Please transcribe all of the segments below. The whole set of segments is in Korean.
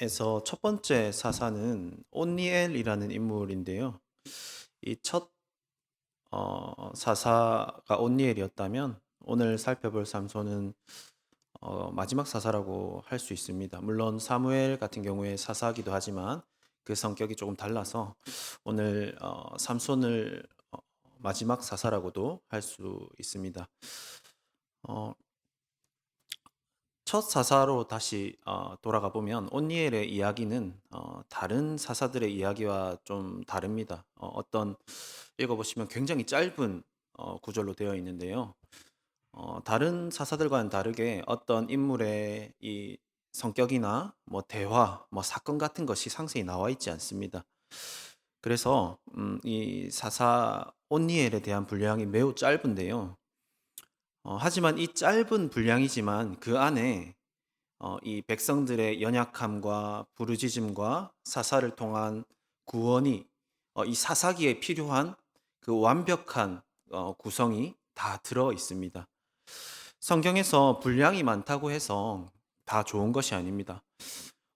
에서 첫 번째 사사는 온니엘이라는 인물인데요. 이 첫 사사가 온니엘이었다면 오늘 살펴볼 삼손은 마지막 사사라고 할 수 있습니다. 물론 사무엘 같은 경우에 사사기도 하지만 그 성격이 조금 달라서 오늘 삼손을 마지막 사사라고도 할 수 있습니다. 어, 첫 사사로 다시 돌아가 보면 온니엘의 이야기는 다른 사사들의 이야기와 좀 다릅니다. 어떤 읽어보시면 굉장히 짧은 구절로 되어 있는데요. 다른 사사들과는 다르게 어떤 인물의 이 성격이나 뭐 대화, 뭐 사건 같은 것이 상세히 나와 있지 않습니다. 그래서 이 사사 온니엘에 대한 분량이 매우 짧은데요. 하지만 이 짧은 분량이지만 그 안에 이 백성들의 연약함과 부르짖음과 사사를 통한 구원이 이 사사기에 필요한 그 완벽한 구성이 다 들어 있습니다. 성경에서 분량이 많다고 해서 다 좋은 것이 아닙니다.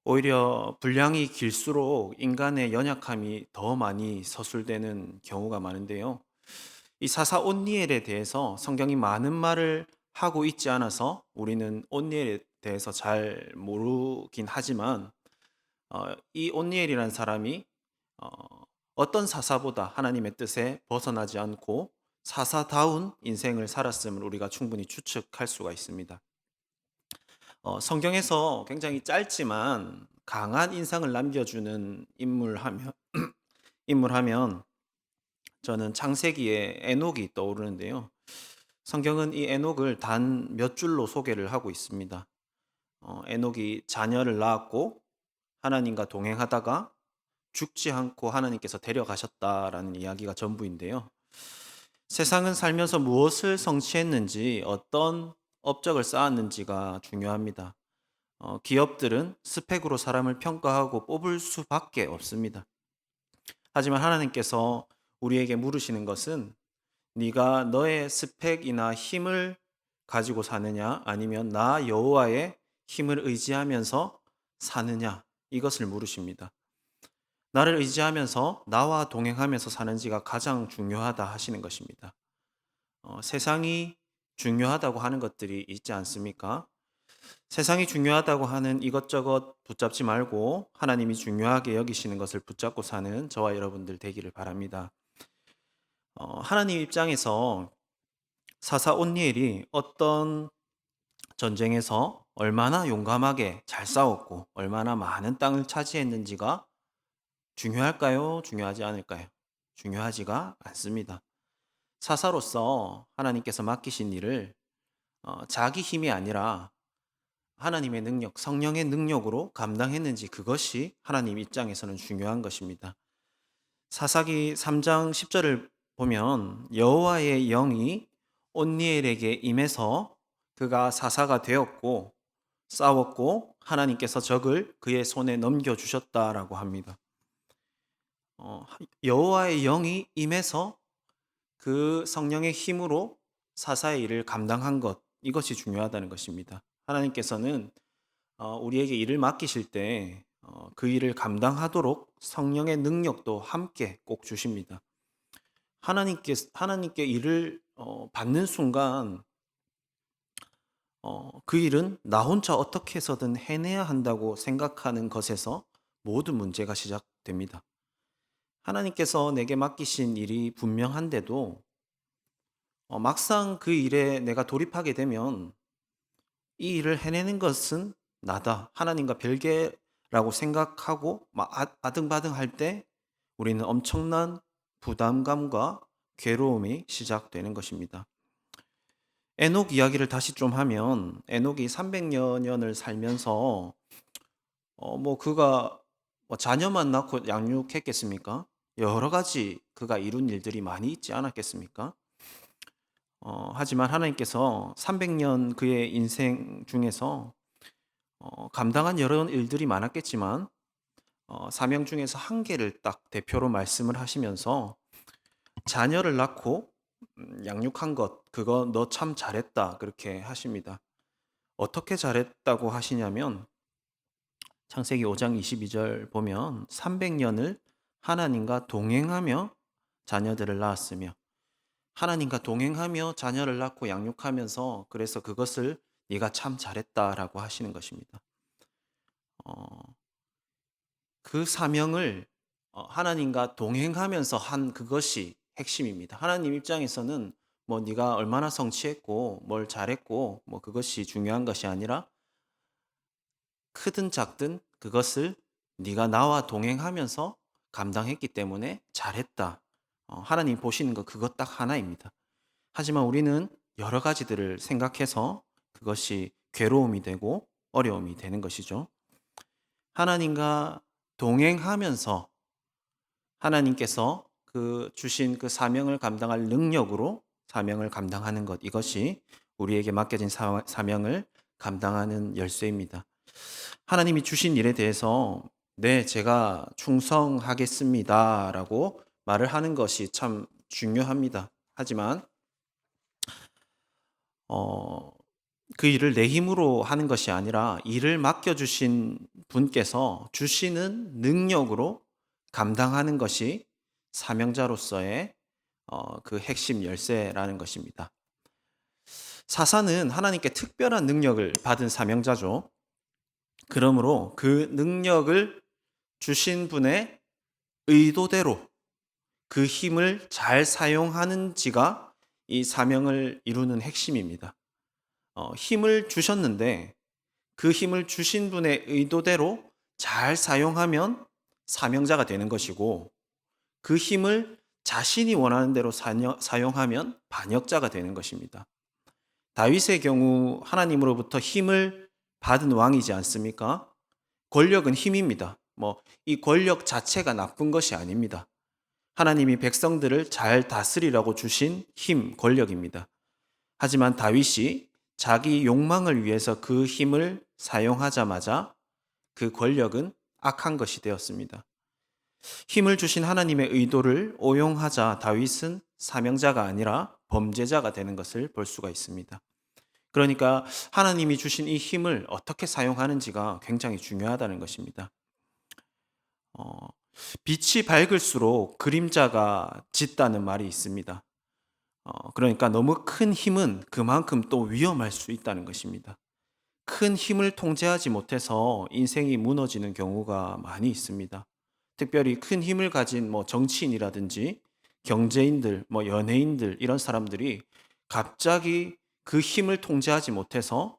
오히려 분량이 길수록 인간의 연약함이 더 많이 서술되는 경우가 많은데요. 이 사사 온니엘에 대해서 성경이 많은 말을 하고 있지 않아서 우리는 온니엘에 대해서 잘 모르긴 하지만 이 온니엘이라는 사람이 어, 어떤 사사보다 하나님의 뜻에 벗어나지 않고 사사다운 인생을 살았음을 우리가 충분히 추측할 수가 있습니다. 성경에서 굉장히 짧지만 강한 인상을 남겨주는 인물하면 저는 창세기에 에녹이 떠오르는데요. 성경은 이 에녹을 단 몇 줄로 소개를 하고 있습니다. 에녹이 자녀를 낳았고 하나님과 동행하다가 죽지 않고 하나님께서 데려가셨다라는 이야기가 전부인데요. 세상은 살면서 무엇을 성취했는지 어떤 업적을 쌓았는지가 중요합니다. 기업들은 스펙으로 사람을 평가하고 뽑을 수밖에 없습니다. 하지만 하나님께서 우리에게 물으시는 것은 네가 너의 스펙이나 힘을 가지고 사느냐 아니면 나 여호와의 힘을 의지하면서 사느냐 이것을 물으십니다. 나를 의지하면서 나와 동행하면서 사는지가 가장 중요하다 하시는 것입니다. 세상이 중요하다고 하는 것들이 있지 않습니까? 세상이 중요하다고 하는 이것저것 붙잡지 말고 하나님이 중요하게 여기시는 것을 붙잡고 사는 저와 여러분들 되기를 바랍니다. 하나님 입장에서 사사 온니엘이 어떤 전쟁에서 얼마나 용감하게 잘 싸웠고 얼마나 많은 땅을 차지했는지가 중요할까요? 중요하지 않을까요? 중요하지가 않습니다. 사사로서 하나님께서 맡기신 일을 자기 힘이 아니라 하나님의 능력, 성령의 능력으로 감당했는지 그것이 하나님 입장에서는 중요한 것입니다. 사사기 3장 10절을 보면 여호와의 영이 온니엘에게 임해서 그가 사사가 되었고 싸웠고 하나님께서 적을 그의 손에 넘겨주셨다라고 합니다. 여호와의 영이 임해서 그 성령의 힘으로 사사의 일을 감당한 것 이것이 중요하다는 것입니다. 하나님께서는 우리에게 일을 맡기실 때 그 일을 감당하도록 성령의 능력도 함께 꼭 주십니다. 하나님께 일을 받는 순간 그 일은 나 혼자 어떻게 해서든 해내야 한다고 생각하는 것에서 모든 문제가 시작됩니다. 하나님께서 내게 맡기신 일이 분명한데도 막상 그 일에 내가 돌입하게 되면 이 일을 해내는 것은 나다. 하나님과 별개라고 생각하고 막 아등바등 할 때 우리는 엄청난 부담감과 괴로움이 시작되는 것입니다. 에녹 이야기를 다시 좀 하면 에녹이 300여 년을 살면서 뭐 그가 뭐 자녀만 낳고 양육했겠습니까? 여러 가지 그가 이룬 일들이 많이 있지 않았겠습니까? 하지만 하나님께서 300년 그의 인생 중에서 감당한 여러 일들이 많았겠지만 사명 중에서 한 개를 딱 대표로 말씀을 하시면서 자녀를 낳고 양육한 것 그거 너 참 잘했다 그렇게 하십니다. 어떻게 잘했다고 하시냐면 창세기 5장 22절 보면 300년을 하나님과 동행하며 자녀들을 낳았으며, 하나님과 동행하며 자녀를 낳고 양육하면서 그래서 그것을 네가 참 잘했다라고 하시는 것입니다. 어, 그 사명을 하나님과 동행하면서 한 그것이 핵심입니다. 하나님 입장에서는 뭐 네가 얼마나 성취했고 뭘 잘했고 뭐 그것이 중요한 것이 아니라 크든 작든 그것을 네가 나와 동행하면서 감당했기 때문에 잘했다. 하나님 보시는 거 그것 딱 하나입니다. 하지만 우리는 여러 가지들을 생각해서 그것이 괴로움이 되고 어려움이 되는 것이죠. 하나님과 동행하면서 하나님께서 그 주신 그 사명을 감당할 능력으로 사명을 감당하는 것, 이것이 우리에게 맡겨진 사명을 감당하는 열쇠입니다. 하나님이 주신 일에 대해서 네, 제가 충성하겠습니다라고 말을 하는 것이 참 중요합니다. 하지만 어, 그 일을 내 힘으로 하는 것이 아니라 일을 맡겨주신 분께서 주시는 능력으로 감당하는 것이 사명자로서의 그 핵심 열쇠라는 것입니다. 사사는 하나님께 특별한 능력을 받은 사명자죠. 그러므로 그 능력을 주신 분의 의도대로 그 힘을 잘 사용하는지가 이 사명을 이루는 핵심입니다. 힘을 주셨는데 그 힘을 주신 분의 의도대로 잘 사용하면 사명자가 되는 것이고, 그 힘을 자신이 원하는 대로 사용하면 반역자가 되는 것입니다. 다윗의 경우 하나님으로부터 힘을 받은 왕이지 않습니까? 권력은 힘입니다. 이 권력 자체가 나쁜 것이 아닙니다. 하나님이 백성들을 잘 다스리라고 주신 힘, 권력입니다. 하지만 다윗이 자기 욕망을 위해서 그 힘을 사용하자마자 그 권력은 악한 것이 되었습니다. 힘을 주신 하나님의 의도를 오용하자 다윗은 사명자가 아니라 범죄자가 되는 것을 볼 수가 있습니다. 그러니까 하나님이 주신 이 힘을 어떻게 사용하는지가 굉장히 중요하다는 것입니다. 어, 빛이 밝을수록 그림자가 짙다는 말이 있습니다. 그러니까 너무 큰 힘은 그만큼 또 위험할 수 있다는 것입니다. 큰 힘을 통제하지 못해서 인생이 무너지는 경우가 많이 있습니다. 특별히 큰 힘을 가진 정치인이라든지 경제인들, 연예인들 이런 사람들이 갑자기 그 힘을 통제하지 못해서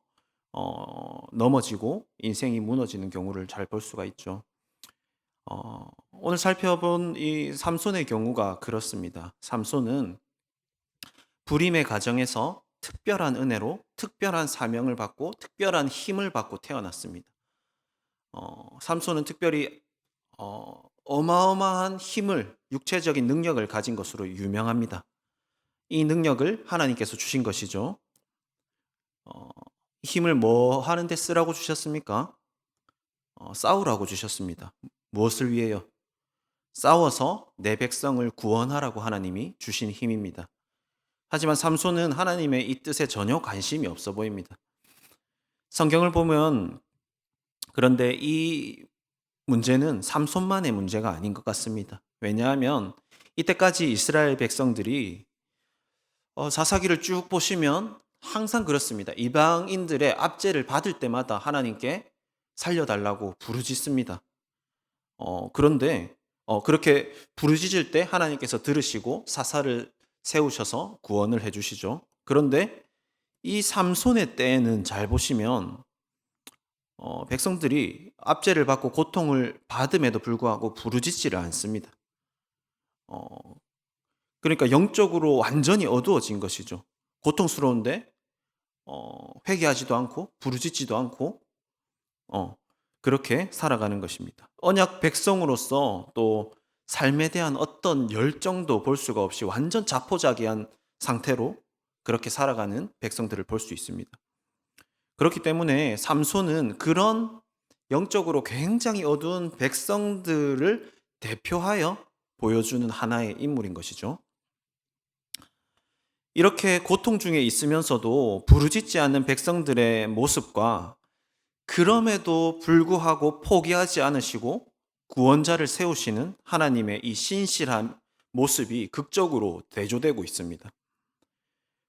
넘어지고 인생이 무너지는 경우를 잘 볼 수가 있죠. 오늘 살펴본 이 삼손의 경우가 그렇습니다. 삼손은 불임의 가정에서 특별한 은혜로 특별한 사명을 받고 특별한 힘을 받고 태어났습니다. 삼손은 특별히 어마어마한 힘을, 육체적인 능력을 가진 것으로 유명합니다. 이 능력을 하나님께서 주신 것이죠. 힘을 뭐 하는데 쓰라고 주셨습니까? 싸우라고 주셨습니다. 무엇을 위해요? 싸워서 내 백성을 구원하라고 하나님이 주신 힘입니다. 하지만 삼손은 하나님의 이 뜻에 전혀 관심이 없어 보입니다. 성경을 보면 그런데 이 문제는 삼손만의 문제가 아닌 것 같습니다. 왜냐하면 이때까지 이스라엘 백성들이 사사기를 쭉 보시면 항상 그렇습니다. 이방인들의 압제를 받을 때마다 하나님께 살려달라고 부르짖습니다. 그런데 그렇게 부르짖을 때 하나님께서 들으시고 사사를 세우셔서 구원을 해주시죠. 그런데 이 삼손의 때에는 잘 보시면 백성들이 압제를 받고 고통을 받음에도 불구하고 부르짖지를 않습니다. 어, 그러니까 영적으로 완전히 어두워진 것이죠. 고통스러운데 회개하지도 않고 부르짖지도 않고 그렇게 살아가는 것입니다. 언약 백성으로서 또 삶에 대한 어떤 열정도 볼 수가 없이 완전 자포자기한 상태로 그렇게 살아가는 백성들을 볼 수 있습니다. 그렇기 때문에 삼손은 그런 영적으로 굉장히 어두운 백성들을 대표하여 보여주는 하나의 인물인 것이죠. 이렇게 고통 중에 있으면서도 부르짖지 않는 백성들의 모습과 그럼에도 불구하고 포기하지 않으시고 구원자를 세우시는 하나님의 이 신실한 모습이 극적으로 대조되고 있습니다.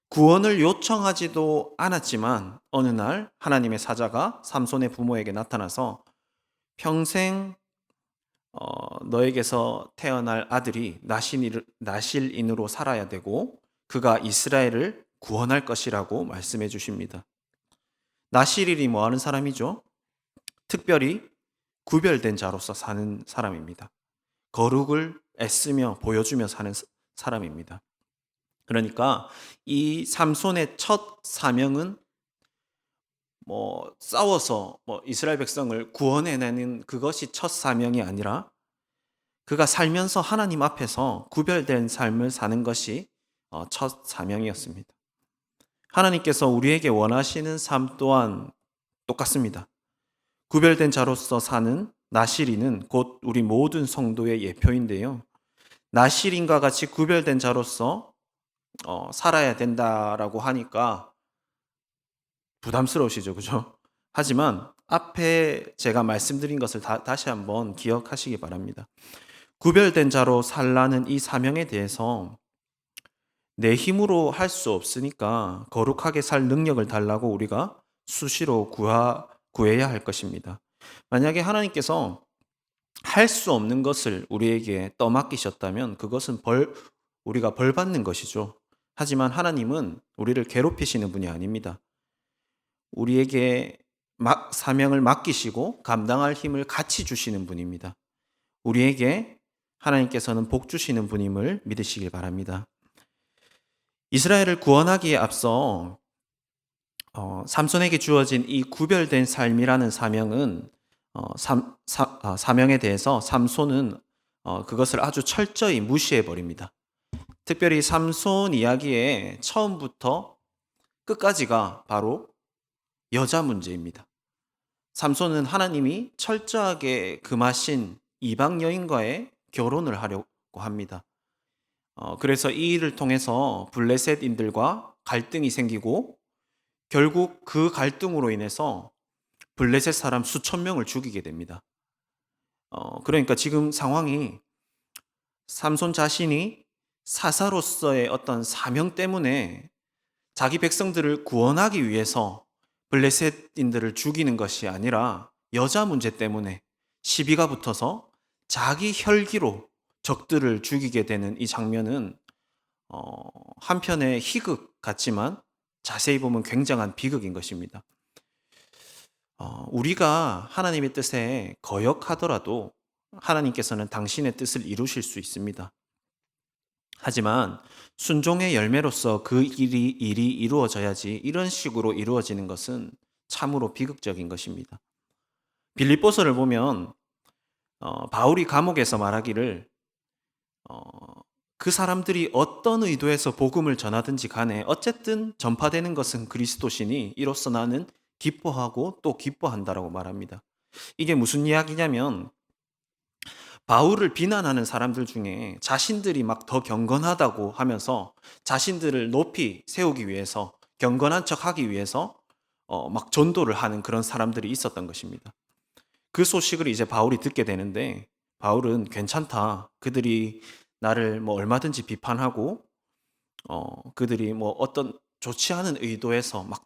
구원을 요청하지도 않았지만 어느 날 하나님의 사자가 삼손의 부모에게 나타나서 평생 너에게서 태어날 아들이 나실인으로 살아야 되고 그가 이스라엘을 구원할 것이라고 말씀해 주십니다. 나실인이 뭐 하는 사람이죠? 특별히 구별된 자로서 사는 사람입니다. 거룩을 애쓰며 보여주며 사는 사람입니다. 그러니까 이 삼손의 첫 사명은 싸워서 이스라엘 백성을 구원해내는 그것이 첫 사명이 아니라 그가 살면서 하나님 앞에서 구별된 삶을 사는 것이 첫 사명이었습니다. 하나님께서 우리에게 원하시는 삶 또한 똑같습니다. 구별된 자로서 사는 나실인은 곧 우리 모든 성도의 예표인데요. 나실인과 같이 구별된 자로서 살아야 된다라고 하니까 부담스러우시죠, 그죠? 하지만 앞에 제가 말씀드린 것을 다시 한번 기억하시기 바랍니다. 구별된 자로 살라는 이 사명에 대해서 내 힘으로 할 수 없으니까 거룩하게 살 능력을 달라고 우리가 수시로 구해야 할 것입니다. 만약에 하나님께서 할 수 없는 것을 우리에게 떠맡기셨다면 그것은 우리가 벌 받는 것이죠. 하지만 하나님은 우리를 괴롭히시는 분이 아닙니다. 우리에게 사명을 맡기시고 감당할 힘을 같이 주시는 분입니다. 우리에게 하나님께서는 복 주시는 분임을 믿으시길 바랍니다. 이스라엘을 구원하기에 앞서 삼손에게 주어진 이 구별된 삶이라는 사명은 사명에 대해서 삼손은 그것을 아주 철저히 무시해 버립니다. 특별히 삼손 이야기의 처음부터 끝까지가 바로 여자 문제입니다. 삼손은 하나님이 철저하게 금하신 이방 여인과의 결혼을 하려고 합니다. 그래서 이 일을 통해서 블레셋인들과 갈등이 생기고 결국 그 갈등으로 인해서 블레셋 사람 수천 명을 죽이게 됩니다. 그러니까 지금 상황이 삼손 자신이 사사로서의 어떤 사명 때문에 자기 백성들을 구원하기 위해서 블레셋인들을 죽이는 것이 아니라 여자 문제 때문에 시비가 붙어서 자기 혈기로 적들을 죽이게 되는 이 장면은 한편의 희극 같지만 자세히 보면 굉장한 비극인 것입니다. 우리가 하나님의 뜻에 거역하더라도 하나님께서는 당신의 뜻을 이루실 수 있습니다. 하지만 순종의 열매로서 그 일이 이루어져야지 이런 식으로 이루어지는 것은 참으로 비극적인 것입니다. 빌립보서를 보면 바울이 감옥에서 말하기를 그 사람들이 어떤 의도에서 복음을 전하든지 간에 어쨌든 전파되는 것은 그리스도시니 이로써 나는 기뻐하고 또 기뻐한다라고 말합니다. 이게 무슨 이야기냐면 바울을 비난하는 사람들 중에 자신들이 막 더 경건하다고 하면서 자신들을 높이 세우기 위해서 경건한 척하기 위해서 막 전도를 하는 그런 사람들이 있었던 것입니다. 그 소식을 이제 바울이 듣게 되는데 바울은 괜찮다. 그들이 나를 얼마든지 비판하고 그들이 어떤 좋지 않은 의도에서 막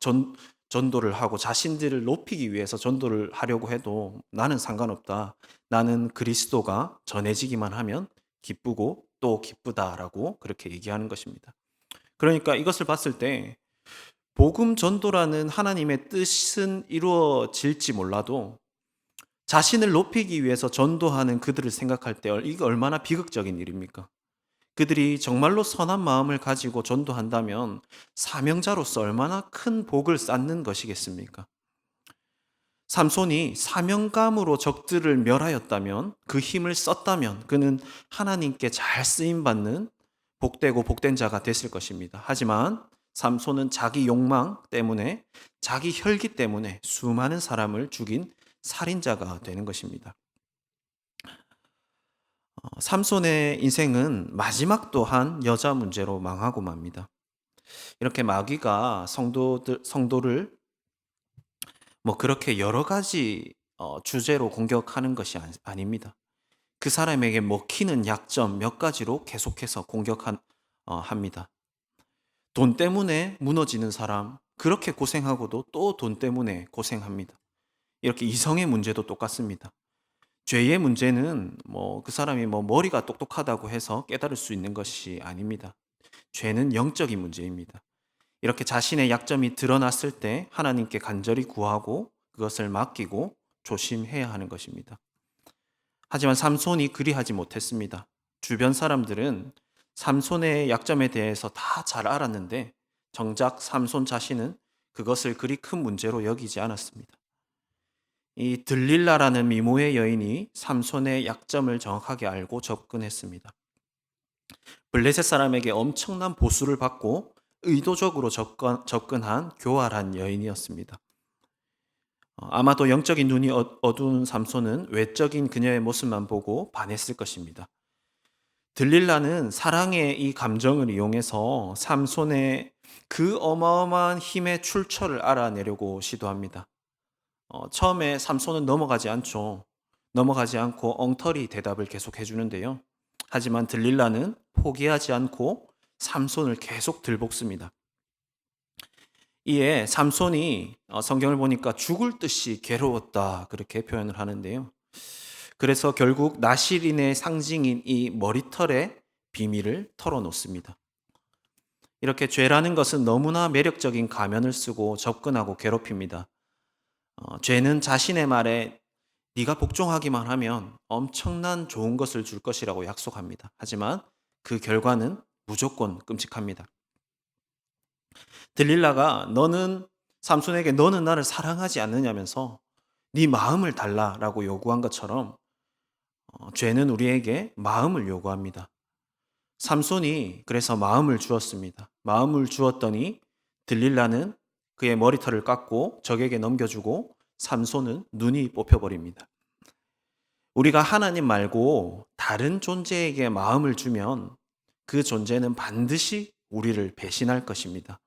전도를 하고 자신들을 높이기 위해서 전도를 하려고 해도 나는 상관없다. 나는 그리스도가 전해지기만 하면 기쁘고 또 기쁘다라고 그렇게 얘기하는 것입니다. 그러니까 이것을 봤을 때 복음 전도라는 하나님의 뜻은 이루어질지 몰라도 자신을 높이기 위해서 전도하는 그들을 생각할 때 이게 얼마나 비극적인 일입니까? 그들이 정말로 선한 마음을 가지고 전도한다면 사명자로서 얼마나 큰 복을 쌓는 것이겠습니까? 삼손이 사명감으로 적들을 멸하였다면, 그 힘을 썼다면 그는 하나님께 잘 쓰임받는 복되고 복된 자가 됐을 것입니다. 하지만 삼손은 자기 욕망 때문에, 자기 혈기 때문에 수많은 사람을 죽인 살인자가 되는 것입니다. 삼손의 인생은 마지막 또한 여자 문제로 망하고 맙니다. 이렇게 마귀가 성도를 뭐 그렇게 여러 가지 주제로 공격하는 것이 아닙니다. 그 사람에게 먹히는 약점 몇 가지로 계속해서 합니다. 돈 때문에 무너지는 사람, 그렇게 고생하고도 또 돈 때문에 고생합니다. 이렇게 이성의 문제도 똑같습니다. 죄의 문제는 뭐 그 사람이 뭐 머리가 똑똑하다고 해서 깨달을 수 있는 것이 아닙니다. 죄는 영적인 문제입니다. 이렇게 자신의 약점이 드러났을 때 하나님께 간절히 구하고 그것을 맡기고 조심해야 하는 것입니다. 하지만 삼손이 그리하지 못했습니다. 주변 사람들은 삼손의 약점에 대해서 다 잘 알았는데 정작 삼손 자신은 그것을 그리 큰 문제로 여기지 않았습니다. 이 들릴라라는 미모의 여인이 삼손의 약점을 정확하게 알고 접근했습니다. 블레셋 사람에게 엄청난 보수를 받고 의도적으로 접근한 교활한 여인이었습니다. 아마도 영적인 눈이 어두운 삼손은 외적인 그녀의 모습만 보고 반했을 것입니다. 들릴라는 사랑의 이 감정을 이용해서 삼손의 그 어마어마한 힘의 출처를 알아내려고 시도합니다. 처음에 삼손은 넘어가지 않죠. 넘어가지 않고 엉터리 대답을 계속 해주는데요. 하지만 들릴라는 포기하지 않고 삼손을 계속 들볶습니다. 이에 삼손이 성경을 보니까 죽을 듯이 괴로웠다 그렇게 표현을 하는데요. 그래서 결국 나실인의 상징인 이 머리털의 비밀을 털어놓습니다. 이렇게 죄라는 것은 너무나 매력적인 가면을 쓰고 접근하고 괴롭힙니다. 죄는 자신의 말에 네가 복종하기만 하면 엄청난 좋은 것을 줄 것이라고 약속합니다. 하지만 그 결과는 무조건 끔찍합니다. 들릴라가 삼손에게 너는 나를 사랑하지 않느냐면서 네 마음을 달라라고 요구한 것처럼 죄는 우리에게 마음을 요구합니다. 삼손이 그래서 마음을 주었습니다. 마음을 주었더니 들릴라는 그의 머리털을 깎고 적에게 넘겨주고 삼손은 눈이 뽑혀버립니다. 우리가 하나님 말고 다른 존재에게 마음을 주면 그 존재는 반드시 우리를 배신할 것입니다.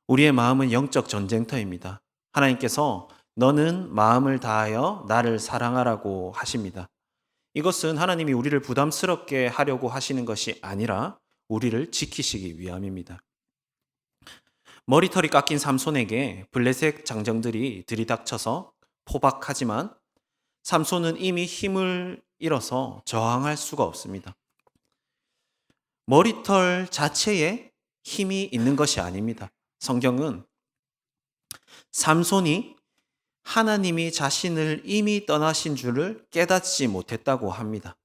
우리의 마음은 영적 전쟁터입니다. 하나님께서 너는 마음을 다하여 나를 사랑하라고 하십니다. 이것은 하나님이 우리를 부담스럽게 하려고 하시는 것이 아니라 우리를 지키시기 위함입니다. 머리털이 깎인 삼손에게 블레셋 장정들이 들이닥쳐서 포박하지만 삼손은 이미 힘을 잃어서 저항할 수가 없습니다. 머리털 자체에 힘이 있는 것이 아닙니다. 성경은 삼손이 하나님이 자신을 이미 떠나신 줄을 깨닫지 못했다고 합니다.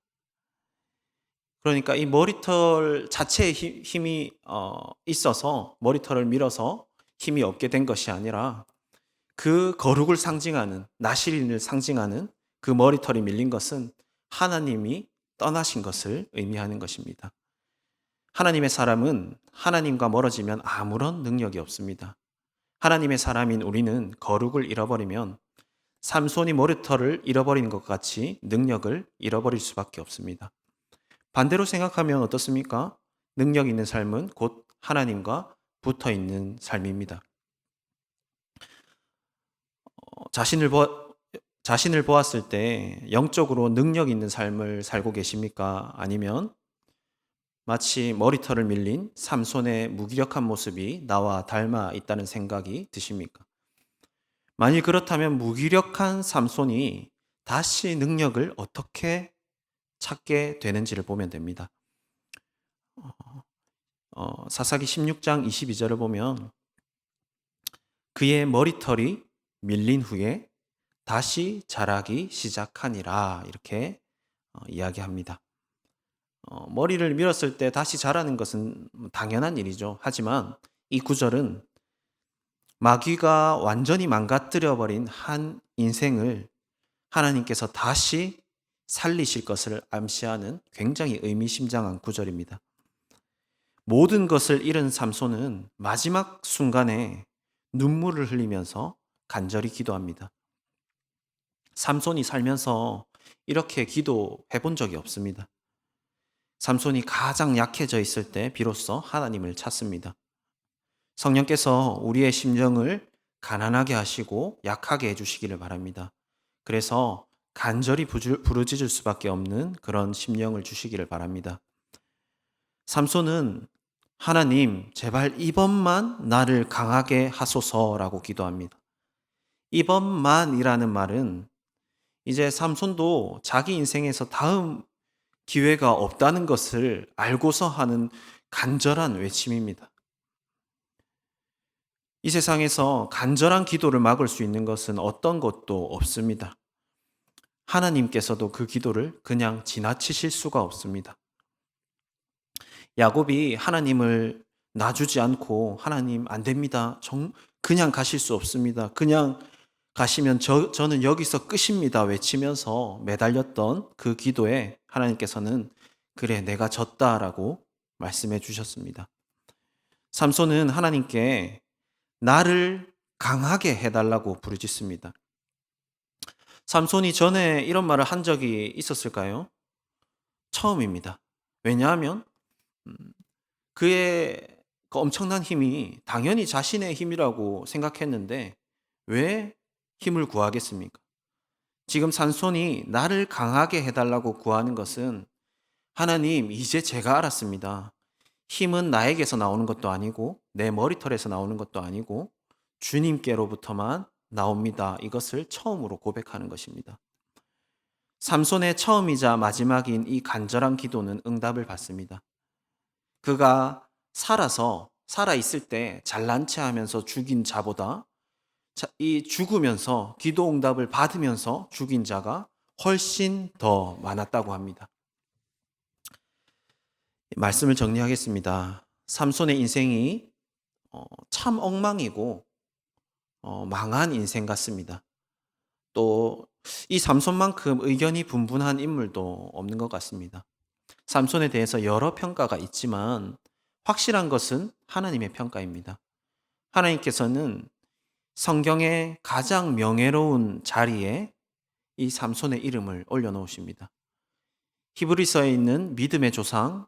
그러니까 이 머리털 자체에 힘이 있어서 머리털을 밀어서 힘이 없게 된 것이 아니라 그 거룩을 상징하는 나실인을 상징하는 그 머리털이 밀린 것은 하나님이 떠나신 것을 의미하는 것입니다. 하나님의 사람은 하나님과 멀어지면 아무런 능력이 없습니다. 하나님의 사람인 우리는 거룩을 잃어버리면 삼손이 머리털을 잃어버린 것 같이 능력을 잃어버릴 수밖에 없습니다. 반대로 생각하면 어떻습니까? 능력 있는 삶은 곧 하나님과 붙어 있는 삶입니다. 자신을 보았을 때 영적으로 능력 있는 삶을 살고 계십니까? 아니면 마치 머리털을 밀린 삼손의 무기력한 모습이 나와 닮아 있다는 생각이 드십니까? 만일 그렇다면 무기력한 삼손이 다시 능력을 어떻게 찾게 되는지를 보면 됩니다. 사사기 16장 22절을 보면 그의 머리털이 밀린 후에 다시 자라기 시작하니라 이렇게 이야기합니다. 머리를 밀었을 때 다시 자라는 것은 당연한 일이죠. 하지만 이 구절은 마귀가 완전히 망가뜨려버린 한 인생을 하나님께서 다시 살리실 것을 암시하는 굉장히 의미심장한 구절입니다. 모든 것을 잃은 삼손은 마지막 순간에 눈물을 흘리면서 간절히 기도합니다. 삼손이 살면서 이렇게 기도해 본 적이 없습니다. 삼손이 가장 약해져 있을 때 비로소 하나님을 찾습니다. 성령께서 우리의 심정을 가난하게 하시고 약하게 해주시기를 바랍니다. 그래서 간절히 부르짖을 수밖에 없는 그런 심령을 주시기를 바랍니다. 삼손은 하나님, 제발 이번만 나를 강하게 하소서라고 기도합니다. 이번만이라는 말은 이제 삼손도 자기 인생에서 다음 기회가 없다는 것을 알고서 하는 간절한 외침입니다. 이 세상에서 간절한 기도를 막을 수 있는 것은 어떤 것도 없습니다. 하나님께서도 그 기도를 그냥 지나치실 수가 없습니다. 야곱이 하나님을 놔주지 않고 하나님 안 됩니다. 그냥 가실 수 없습니다. 그냥 가시면 저는 여기서 끝입니다. 외치면서 매달렸던 그 기도에 하나님께서는 그래 내가 졌다라고 말씀해 주셨습니다. 삼손은 하나님께 나를 강하게 해달라고 부르짖습니다. 삼손이 전에 이런 말을 한 적이 있었을까요? 처음입니다. 왜냐하면 그의 그 엄청난 힘이 당연히 자신의 힘이라고 생각했는데 왜 힘을 구하겠습니까? 지금 삼손이 나를 강하게 해달라고 구하는 것은 하나님, 이제 제가 알았습니다. 힘은 나에게서 나오는 것도 아니고 내 머리털에서 나오는 것도 아니고 주님께로부터만 나옵니다. 이것을 처음으로 고백하는 것입니다. 삼손의 처음이자 마지막인 이 간절한 기도는 응답을 받습니다. 그가 살아있을 때 잘난 체 하면서 죽인 자보다 이 죽으면서 기도 응답을 받으면서 죽인 자가 훨씬 더 많았다고 합니다. 말씀을 정리하겠습니다. 삼손의 인생이 참 엉망이고 망한 인생 같습니다. 또 이 삼손만큼 의견이 분분한 인물도 없는 것 같습니다. 삼손에 대해서 여러 평가가 있지만 확실한 것은 하나님의 평가입니다. 하나님께서는 성경의 가장 명예로운 자리에 이 삼손의 이름을 올려놓으십니다. 히브리서에 있는 믿음의 조상,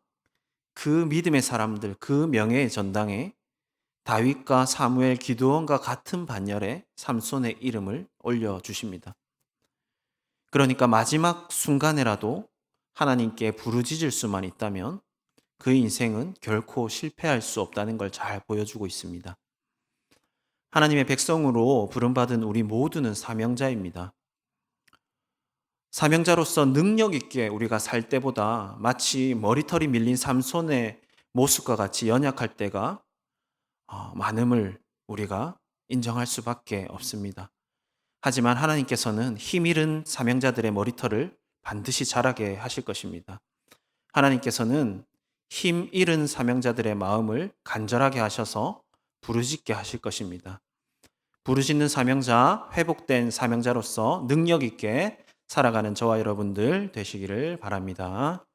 그 믿음의 사람들, 그 명예의 전당에 다윗과 사무엘, 기드온과 같은 반열에 삼손의 이름을 올려주십니다. 그러니까 마지막 순간에라도 하나님께 부르짖을 수만 있다면 그 인생은 결코 실패할 수 없다는 걸 잘 보여주고 있습니다. 하나님의 백성으로 부름받은 우리 모두는 사명자입니다. 사명자로서 능력 있게 우리가 살 때보다 마치 머리털이 밀린 삼손의 모습과 같이 연약할 때가 많음을 우리가 인정할 수밖에 없습니다. 하지만 하나님께서는 힘 잃은 사명자들의 머리털을 반드시 자라게 하실 것입니다. 하나님께서는 힘 잃은 사명자들의 마음을 간절하게 하셔서 부르짖게 하실 것입니다. 부르짖는 사명자, 회복된 사명자로서 능력 있게 살아가는 저와 여러분들 되시기를 바랍니다.